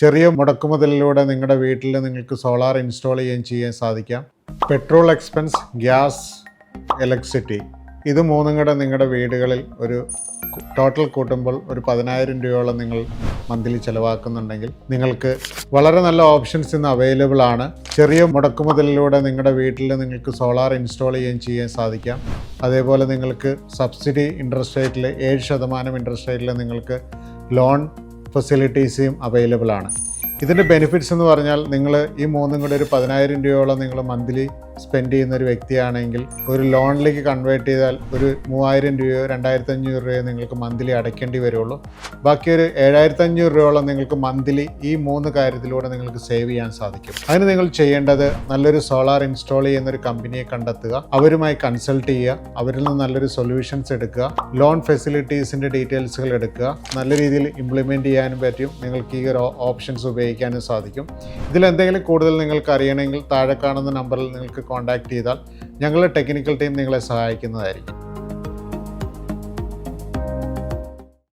ചെറിയ മുടക്കുമുതലിലൂടെ നിങ്ങളുടെ വീട്ടിൽ നിങ്ങൾക്ക് സോളാർ ഇൻസ്റ്റാൾ ചെയ്യാൻ സാധിക്കാം. പെട്രോൾ എക്സ്പെൻസ്, ഗ്യാസ്, ഇലക്ട്രിസിറ്റി ഇത് മൂന്നും കൂടെ നിങ്ങളുടെ വീടുകളിൽ ഒരു ടോട്ടൽ കൂട്ടുമ്പോൾ ഒരു 10,000 രൂപയോളം നിങ്ങൾ മന്ത്ലി ചിലവാക്കുന്നുണ്ടെങ്കിൽ നിങ്ങൾക്ക് വളരെ നല്ല ഓപ്ഷൻസ് ഇന്ന് അവൈലബിൾ ആണ്. ചെറിയ മുടക്കുമുതലിലൂടെ നിങ്ങളുടെ വീട്ടിൽ നിങ്ങൾക്ക് സോളാർ ഇൻസ്റ്റാൾ ചെയ്യാൻ സാധിക്കാം. അതേപോലെ നിങ്ങൾക്ക് സബ്സിഡി ഇൻട്രസ്റ്റ് റേറ്റിൽ 7% ഇൻട്രസ്റ്റ് റേറ്റിൽ നിങ്ങൾക്ക് ലോൺ ഫെസിലിറ്റീസും അവൈലബിൾ ആണ്. ഇതിൻ്റെ ബെനിഫിറ്റ്സ് എന്ന് പറഞ്ഞാൽ നിങ്ങൾ ഈ മൂന്നും കൂടെ ഒരു 10,000 രൂപയോളം നിങ്ങൾ മന്ത്ലി സ്പെൻഡ് ചെയ്യുന്ന ഒരു വ്യക്തിയാണെങ്കിൽ ഒരു ലോണിലേക്ക് കൺവേർട്ട് ചെയ്താൽ ഒരു 3,000 രൂപയോ 2,500 രൂപയോ നിങ്ങൾക്ക് മന്ത്ലി അടയ്ക്കേണ്ടി വരുള്ളൂ. ബാക്കി ഒരു 7,500 രൂപയോളം നിങ്ങൾക്ക് മന്ത്ലി ഈ 3 കാര്യത്തിലൂടെ നിങ്ങൾക്ക് സേവ് ചെയ്യാൻ സാധിക്കും. അതിന് നിങ്ങൾ ചെയ്യേണ്ടത് നല്ലൊരു സോളാർ ഇൻസ്റ്റാൾ ചെയ്യുന്നൊരു കമ്പനിയെ കണ്ടെത്തുക, അവരുമായി കൺസൾട്ട് ചെയ്യുക, അവരിൽ നിന്ന് നല്ലൊരു സൊല്യൂഷൻസ് എടുക്കുക, ലോൺ ഫെസിലിറ്റീസിൻ്റെ ഡീറ്റെയിൽസുകൾ എടുക്കുക, നല്ല രീതിയിൽ ഇംപ്ലിമെൻറ്റ് ചെയ്യാനും പറ്റും. നിങ്ങൾക്ക് ഈ ഒരു ഓപ്ഷൻസ് ഉപയോഗിക്കാനും സാധിക്കും. ഇതിലെന്തെങ്കിലും കൂടുതൽ നിങ്ങൾക്ക് അറിയണമെങ്കിൽ താഴെ കാണുന്ന നമ്പറിൽ നിങ്ങൾക്ക് കോൺടാക്റ്റ് ചെയ്താൽ ഞങ്ങളുടെ ടെക്നിക്കൽ ടീം നിങ്ങളെ സഹായിക്കുന്നതായിരിക്കും.